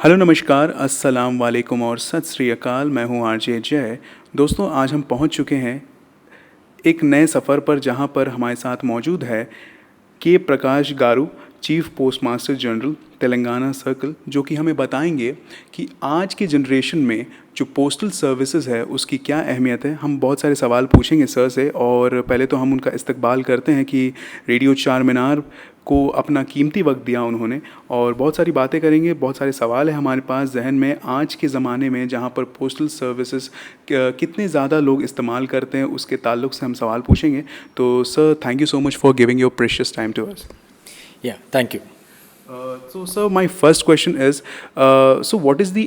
Hello नमस्कार अस्सलाम वालेकुम और सत श्री अकाल। मैं हूं आरजे जय। दोस्तों, आज हम पहुंच चुके हैं एक नए सफ़र पर, जहां पर हमारे साथ मौजूद है के Prakash garu, chief post master general Telangana circle, जो कि हमें बताएंगे कि आज के जनरेशन में जो पोस्टल सर्विसेज है उसकी क्या अहमियत है। हम बहुत सारे सवाल पूछेंगे सर से, और पहले तो हम उनका इस्तकबाल करते हैं कि रेडियो चार मीनार को अपना कीमती वक्त दिया उन्होंने, और बहुत सारी बातें करेंगे। बहुत सारे सवाल हैं हमारे पास जहन में, आज के ज़माने में जहाँ पर पोस्टल सर्विसेज कितने ज़्यादा लोग इस्तेमाल करते हैं उसके ताल्लुक से हम सवाल पूछेंगे। तो sir, thank you so much for giving your precious time to us. Yeah, thank you. So, sir, my first question is, so what is the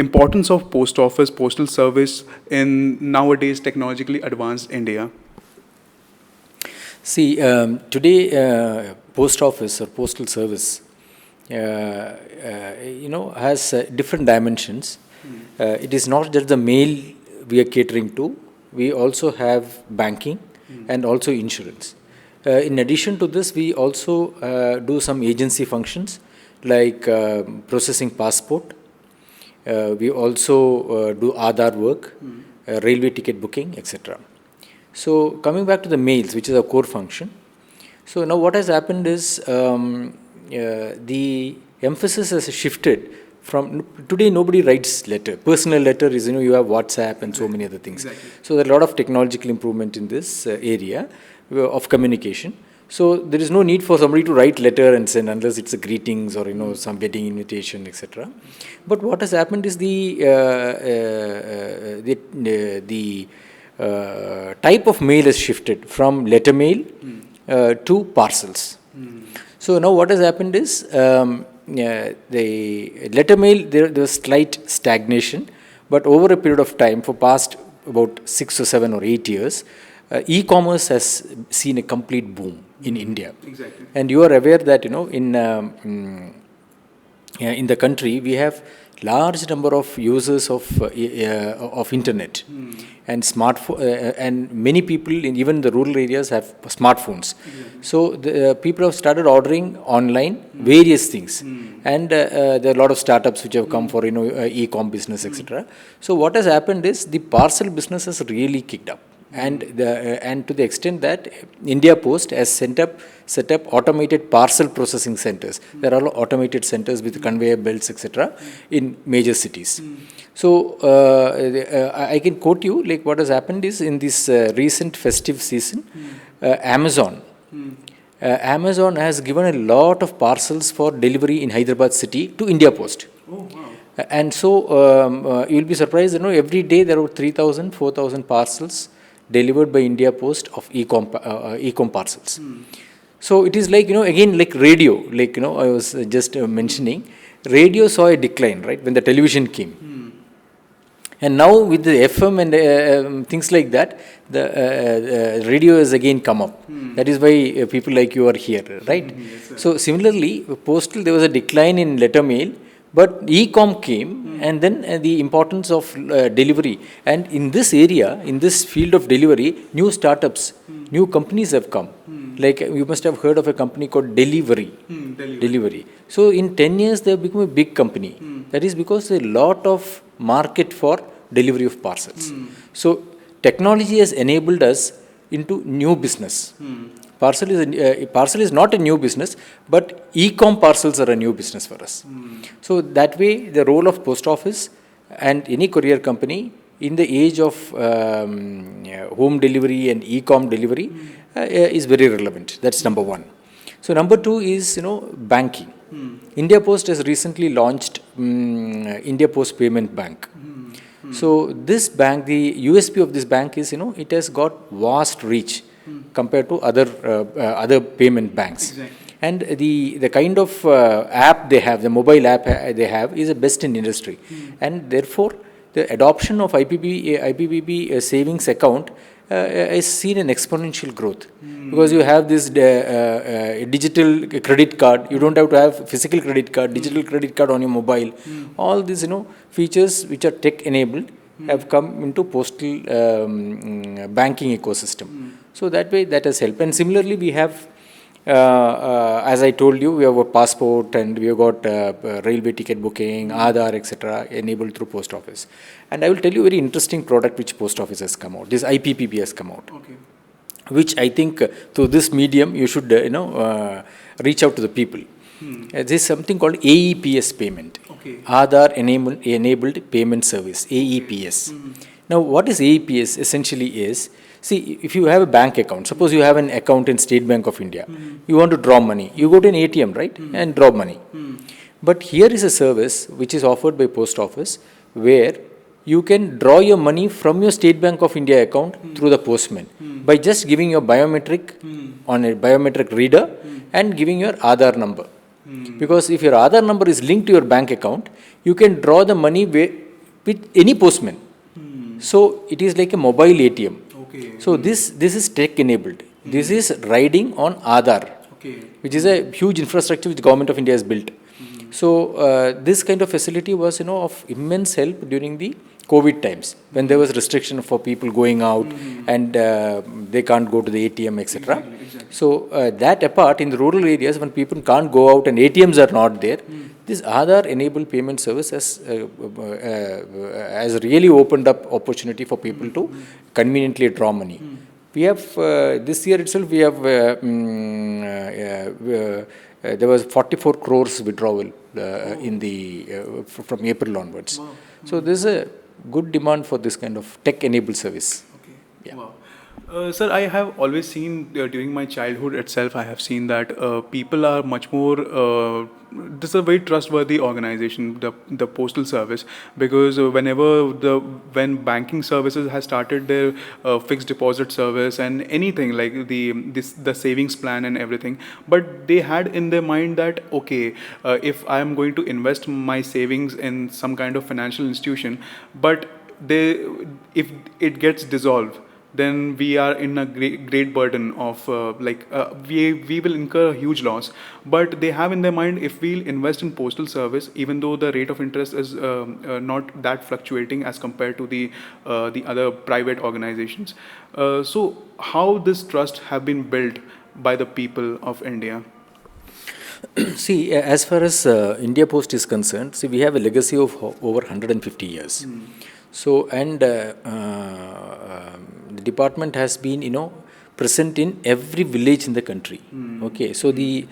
importance of post office, postal service in nowadays technologically advanced India? See, today, post office or postal service, has different dimensions. It is not just the mail we are catering to. We also have banking and also insurance. In addition to this, we also do some agency functions like processing passport. We also do Aadhaar work, railway ticket booking, etc. So coming back to the mails, which is a core function. So now what has happened is the emphasis has shifted from today. Nobody writes letter. Personal letter is, you have WhatsApp and so many other things. Exactly. So there are a lot of technological improvement in this area of communication. So there is no need for somebody to write letter and send unless it's a greetings or some wedding invitation, etc. But what has happened is the type of mail has shifted from letter mail to parcels. So now what has happened is the letter mail, there was slight stagnation, but over a period of time, for past about 6 or 7 or 8 years, e-commerce has seen a complete boom in India. Exactly. And you are aware that in the country we have large number of users of internet and smartphone, and many people in even the rural areas have smartphones. So the people have started ordering online various things, and there are a lot of startups which have come for e-com business, etc. So what has happened is the parcel business has really kicked up. And to the extent that India Post has set up automated parcel processing centers. There are automated centers with conveyor belts, etc., in major cities. So I can quote you, like what has happened is in this recent festive season, Amazon has given a lot of parcels for delivery in Hyderabad city to India Post. Oh, wow. And so you will be surprised, every day there are 3,000, 4,000 parcels delivered by India Post of e-com parcels. So it is like, again, like radio, like, I was just mentioning, radio saw a decline, right, when the television came. And now with the FM and things like that, the radio has again come up. That is why people like you are here, right? Yes, So similarly, postal, there was a decline in letter mail, but e-com came, and then the importance of delivery. And in this area, in this field of delivery, new startups, new companies have come. Like you must have heard of a company called Delivery. Delivery. So in 10 years, they have become a big company. That is because there is a lot of market for delivery of parcels. So technology has enabled us into new business. Parcel is not a new business, but e-com parcels are a new business for us. So that way, the role of post office and any courier company in the age of home delivery and e-com delivery is very relevant. That's number one. So number two is banking. India Post has recently launched India Post Payment Bank. So this bank, the USP of this bank is it has got vast reach compared to other payment banks. Exactly. And the kind of app they have, the mobile app they have, is the best in industry. And therefore, the adoption of IPPB savings account has seen an exponential growth, because you have this digital credit card. You don't have to have physical credit card, digital credit card on your mobile. All these features which are tech enabled have come into postal banking ecosystem. So that way, that has helped. And similarly, we have as I told you, we have got passport and we have got railway ticket booking, Aadhaar, etc. enabled through post office. And I will tell you a very interesting product which post office has come out. This IPPB has come out, Okay. which I think through this medium you should reach out to the people. There is something called AEPS payment, Okay. Aadhaar enabled payment service, AEPS. Now, what is AEPS essentially is, see, if you have a bank account, suppose you have an account in State Bank of India, you want to draw money, you go to an ATM, right, and draw money. But here is a service which is offered by post office where you can draw your money from your State Bank of India account through the postman by just giving your biometric on a biometric reader and giving your Aadhaar number. Because if your Aadhaar number is linked to your bank account, you can draw the money with any postman. So it is like a mobile ATM. Okay. So this is tech enabled. This is riding on Aadhaar, Okay. which is a huge infrastructure which the government of India has built. So this kind of facility was of immense help during the COVID times when there was restriction for people going out and they can't go to the ATM, etc. Exactly. So that apart, in the rural areas when people can't go out and ATMs are not there, this Aadhaar enabled payment service has really opened up opportunity for people to conveniently draw money. We have this year itself we have there was 44 crores withdrawal in the from April onwards. Wow. So there is a good demand for this kind of tech enabled service. Okay. Yeah. Wow. Sir, I have always seen during my childhood itself, I have seen that people are much more. This is a very trustworthy organization, the postal service, because when banking services has started their fixed deposit service and anything like the savings plan and everything, but they had in their mind that okay, if I am going to invest my savings in some kind of financial institution, but if it gets dissolved, then we are in a great burden of we will incur a huge loss. But they have in their mind, if we'll invest in postal service, even though the rate of interest is not that fluctuating as compared to the other private organizations. So how this trust have been built by the people of India? See, as far as India Post is concerned, see, we have a legacy of over 150 years. So, and the department has been, present in every village in the country. Okay, so the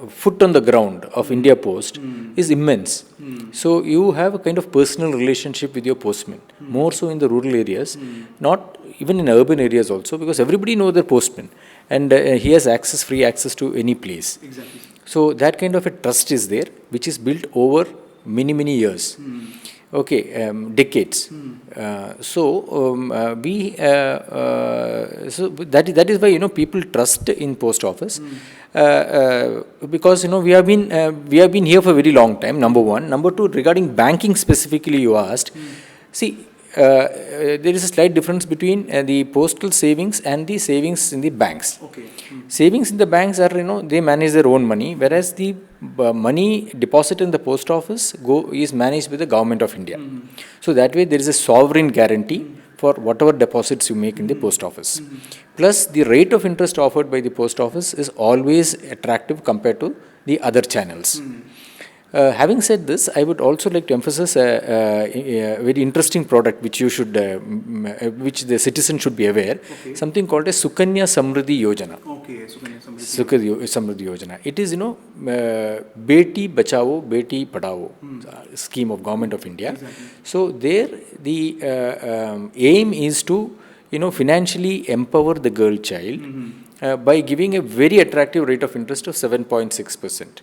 foot on the ground of India Post is immense. So you have a kind of personal relationship with your postman, more so in the rural areas, not even in urban areas also, because everybody knows their postman, and he has free access to any place. Exactly. So that kind of a trust is there, which is built over many years. Okay, decades. So that is why people trust in post office because we have been here for a very long time. Number one, number two, regarding banking specifically, you asked. See, there is a slight difference between the postal savings and the savings in the banks. Okay. Savings in the banks are, they manage their own money, whereas the money deposited in the post office is managed by the government of India. So that way there is a sovereign guarantee for whatever deposits you make in the post office. Plus the rate of interest offered by the post office is always attractive compared to the other channels. Having said this, I would also like to emphasize a very interesting product which which the citizen should be aware. Okay. Something called a Sukanya Samriddhi Yojana. Okay. Sukanya Samriddhi Yojana. It is, Beti Bachao, Beti Padhao scheme of Government of India. Exactly. So there the aim is to, financially empower the girl child by giving a very attractive rate of interest of 7.6%.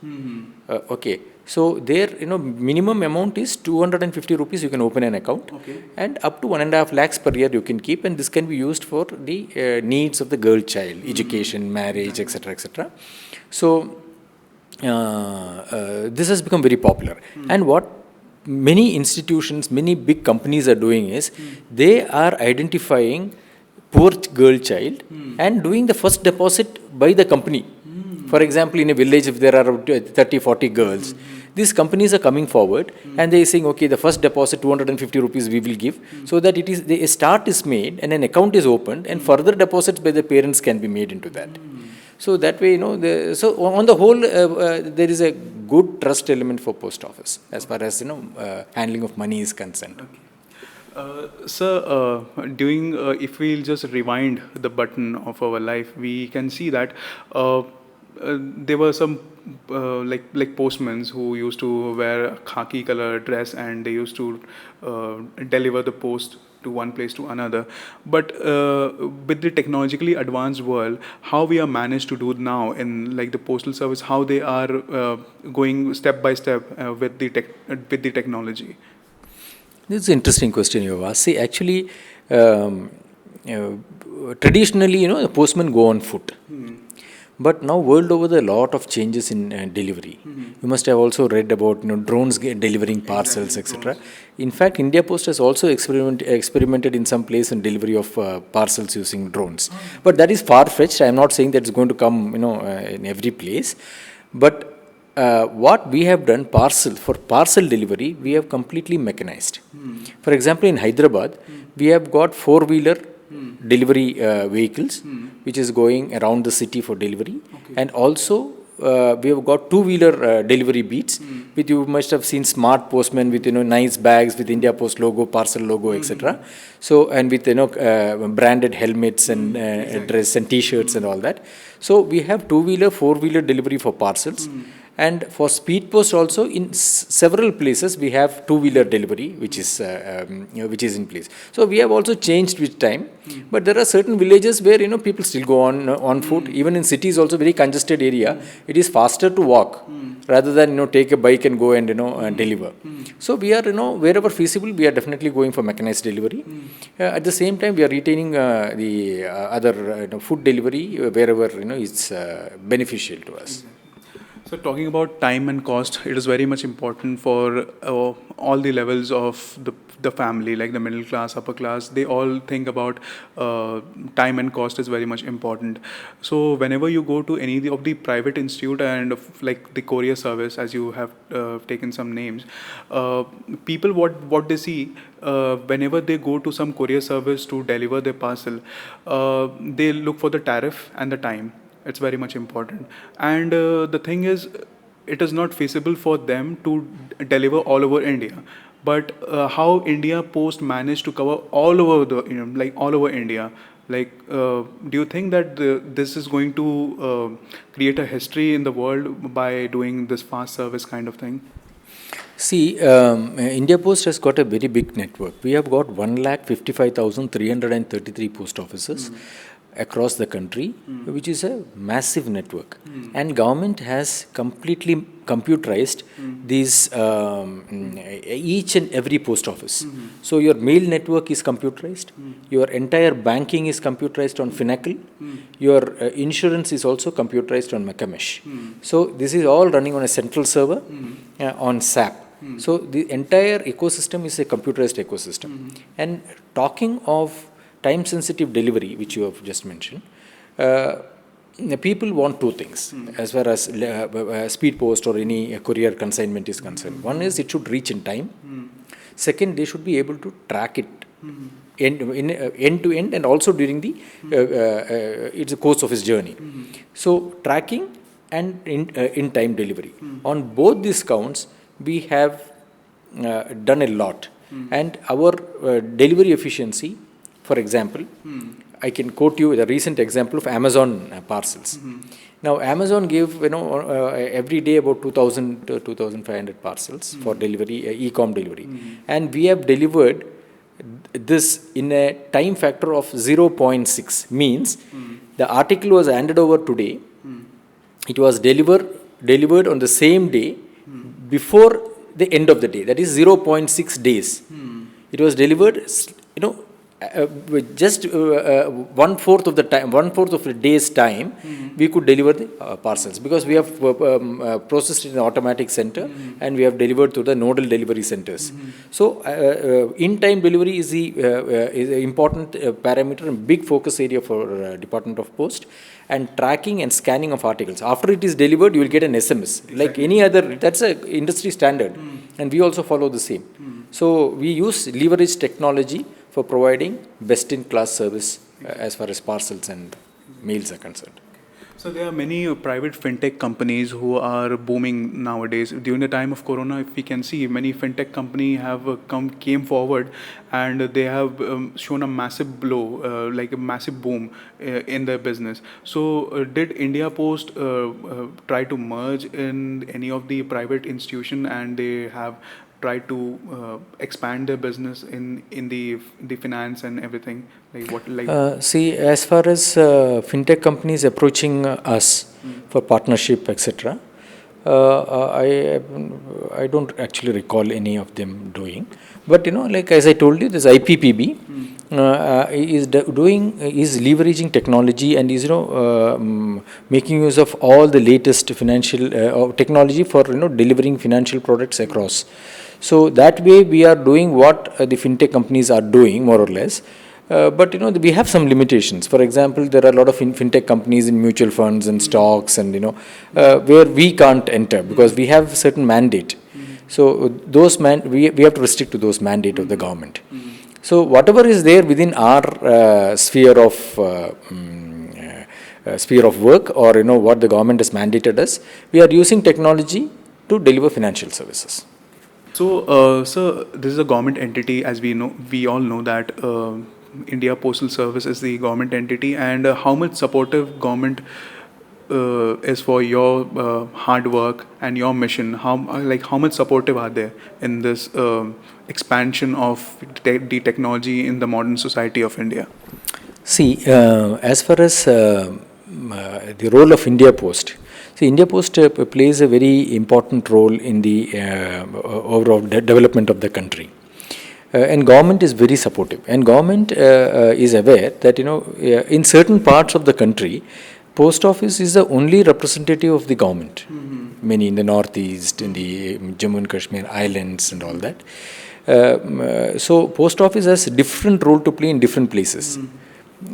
Okay. So there, minimum amount is 250 rupees you can open an account, Okay. and up to 1.5 lakhs per year you can keep, and this can be used for the needs of the girl child, education, marriage, etc., etc. So this has become very popular. And what many institutions, many big companies are doing is they are identifying poor girl child and doing the first deposit by the company. For example, in a village, if there are 30, 40 girls, these companies are coming forward and they are saying, okay, the first deposit 250 rupees we will give, so that a start is made and an account is opened and further deposits by the parents can be made into that. So that way, so on the whole, there is a good trust element for post office as far as handling of money is concerned. Sir, during if we'll just rewind the button of our life, we can see that there were some like postmen who used to wear a khaki color dress and they used to deliver the post to one place to another. But with the technologically advanced world, how we are managed to do now in like the postal service, how they are going step by step with the technology. This is an interesting question you have asked. See, actually, traditionally, the postmen go on foot. But now, world over, there are a lot of changes in delivery. You must have also read about drones delivering parcels, etc. In fact, India Post has also experimented in some place in delivery of parcels using drones. But that is far-fetched. I am not saying that it's going to come, in every place. But what we have done, for parcel delivery, we have completely mechanized. For example, in Hyderabad, we have got four-wheeler delivery vehicles, which is going around the city for delivery, and also we have got two-wheeler delivery beats. With you must have seen smart postmen with nice bags with India Post logo, parcel logo, etc. So and with branded helmets and dress and T-shirts and all that. So we have two-wheeler, four-wheeler delivery for parcels. And for speed post also, in several places we have two-wheeler delivery, which is in place. So we have also changed with time, but there are certain villages where people still go on foot. Even in cities, also very congested area, it is faster to walk rather than take a bike and go and deliver. So we are wherever feasible, we are definitely going for mechanized delivery. At the same time, we are retaining the other food delivery wherever it's beneficial to us. So talking about time and cost, it is very much important for all the levels of the family, like the middle class, upper class. They all think about time and cost is very much important. So whenever you go to any of the private institute and like the courier service, as you have taken some names, people what they see whenever they go to some courier service to deliver their parcel, they look for the tariff and the time. It's very much important. And the thing is, it is not feasible for them to deliver all over India. But how India Post managed to cover all over like all over India? Like, do you think that this is going to create a history in the world by doing this fast service kind of thing? See, India Post has got a very big network. We have got 1,55,333 post offices across the country, which is a massive network. And government has completely computerized these each and every post office. So your mail network is computerized. Your entire banking is computerized on Finacle. Your insurance is also computerized on Makamesh. So this is all running on a central server on SAP. So the entire ecosystem is a computerized ecosystem. And talking of time-sensitive delivery, which you have just mentioned, people want two things as far as speed post or any courier consignment is concerned. One is it should reach in time. Second, they should be able to track it end to end and also during the it's the course of its journey. So tracking and in time delivery. On both these counts, we have done a lot. And our delivery efficiency, for example, I can quote you the recent example of Amazon parcels. Now, Amazon gave every day about 2,000 to 2,500 parcels for delivery, e-com delivery, and we have delivered this in a time factor of 0.6. Means the article was handed over today. It was delivered on the same day before the end of the day. That is 0.6 days. It was delivered, just 1/4 of the time, 1/4 of a day's time, we could deliver the parcels because we have processed it in an automatic center and we have delivered to the nodal delivery centers. So, in-time delivery is is an important parameter and big focus area for Department of Post, and tracking and scanning of articles. After it is delivered, you will get an SMS like any other. That's a industry standard, and we also follow the same. So we leverage technology for providing best-in-class service as far as parcels and mails are concerned. So there are many private fintech companies who are booming nowadays. During the time of Corona, if we can see, many fintech company have came forward, and they have shown a massive blow, like a massive boom in their business. So did India Post try to merge in any of the private institution, and they have tried to expand their business in the finance and everything, like what like. See, as far as fintech companies approaching us for partnership, etc., I don't actually recall any of them doing. But like as I told you, this IPPB is leveraging technology and is making use of all the latest financial technology for delivering financial products across. So that way we are doing what the fintech companies are doing more or less. But we have some limitations. For example, there are a lot of fintech companies in mutual funds and stocks, and where we can't enter because we have certain mandate. So those we have to restrict to those mandate of the government. So whatever is there within our sphere of work, or what the government has mandated us, we are using technology to deliver financial services. So, sir, this is a government entity, as we know. We all know that India Postal Service is the government entity, and how much supportive government is for your hard work and your mission. How much supportive are they in this expansion of the technology in the modern society of India? See, as far as the role of India Post. See, India Post plays a very important role in the overall development of the country. And government is very supportive. And government is aware that, in certain parts of the country, post office is the only representative of the government. Many in the northeast, in the Jammu and Kashmir islands and all that. So post office has a different role to play in different places.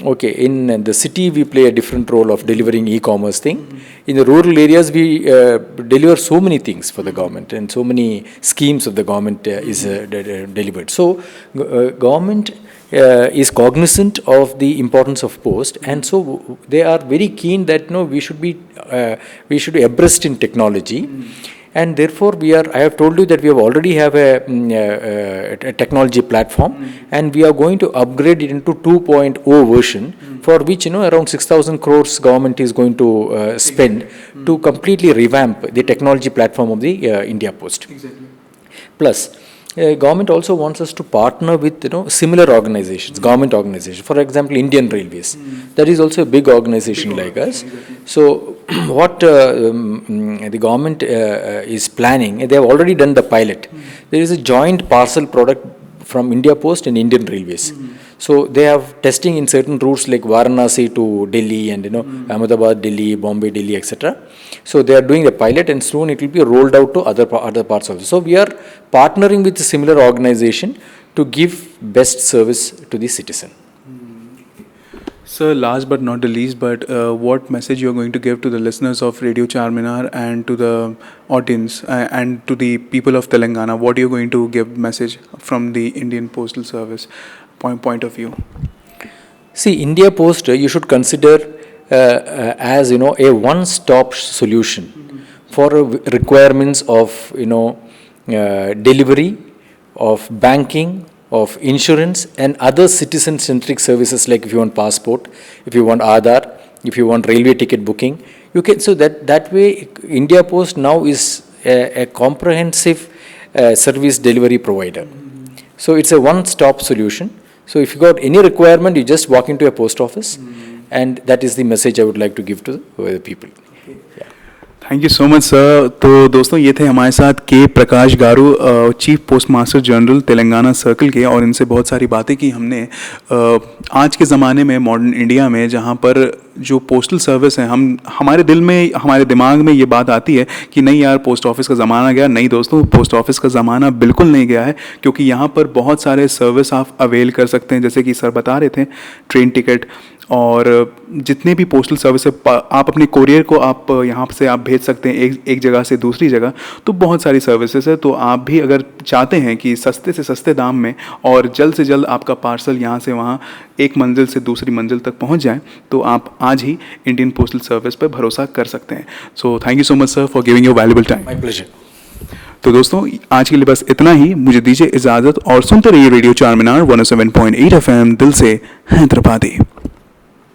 Okay, in the city we play a different role of delivering e-commerce thing. In the rural areas we deliver so many things for the government, and so many schemes of the government is delivered. So government is cognizant of the importance of post, and so they are very keen that we should be abreast in technology. And therefore, I have told you that we already have a technology platform, and we are going to upgrade it into 2.0 version, for which around 6,000 crores government is going to spend to completely revamp the technology platform of the India Post. Exactly. Plus, government also wants us to partner with similar organizations, government organizations. For example, Indian Railways, that is also a big organization like us. Exactly. So what the government is planning, they have already done the pilot. There is a joint parcel product from India Post and Indian Railways. So they have testing in certain routes like Varanasi to Delhi, and Ahmedabad, Delhi, Bombay, Delhi, etc. So they are doing the pilot, and soon it will be rolled out to other parts also. So we are partnering with a similar organization to give best service to the citizen. Sir, last but not the least, but what message you are going to give to the listeners of Radio Charminar and to the audience and to the people of Telangana? What are you going to give message from the Indian Postal Service point of view? See, India Post, you should consider as a one-stop solution for requirements of delivery, of banking, of insurance, and other citizen-centric services, like if you want passport, if you want Aadhaar, if you want railway ticket booking, you can. So that way, India Post now is a comprehensive service delivery provider. So it's a one-stop solution. So if you got any requirement, you just walk into a post office, and that is the message I would like to give to the people. Thank you so much sir. तो दोस्तों, ये थे हमारे साथ के Prakash garu, chief post master general Telangana circle के, और इनसे बहुत सारी बातें की हमने आज के ज़माने में, मॉडर्न इंडिया में, जहाँ पर जो पोस्टल सर्विस है, हमारे दिल में, हमारे दिमाग में ये बात आती है कि नहीं यार, पोस्ट ऑफिस का ज़माना गया. नहीं दोस्तों, पोस्ट ऑफिस का ज़माना बिल्कुल नहीं गया है, क्योंकि यहाँ पर बहुत सारे सर्विस आप अवेल कर सकते हैं. जैसे कि सर बता रहे थे, ट्रेन टिकट, और जितने भी पोस्टल सर्विस है, आप अपने कोरियर को आप यहाँ से आप भेज सकते हैं एक जगह से दूसरी जगह। तो बहुत सारी सर्विसेज है। तो आप भी अगर चाहते हैं कि सस्ते से सस्ते दाम में और जल्द से जल्द आपका पार्सल यहाँ से वहाँ एक मंजिल से दूसरी मंजिल तक पहुँच जाए, तो आप आज ही इंडियन पोस्टल सर्विस पर भरोसा कर सकते हैं। So thank you so much sir for giving your valuable time. My pleasure. तो दोस्तों आज के लिए बस इतना ही, मुझे दीजिए इजाज़त और सुनते रहिए रेडियो चारमीनार 107.8 FM, दिल से हैदराबादी।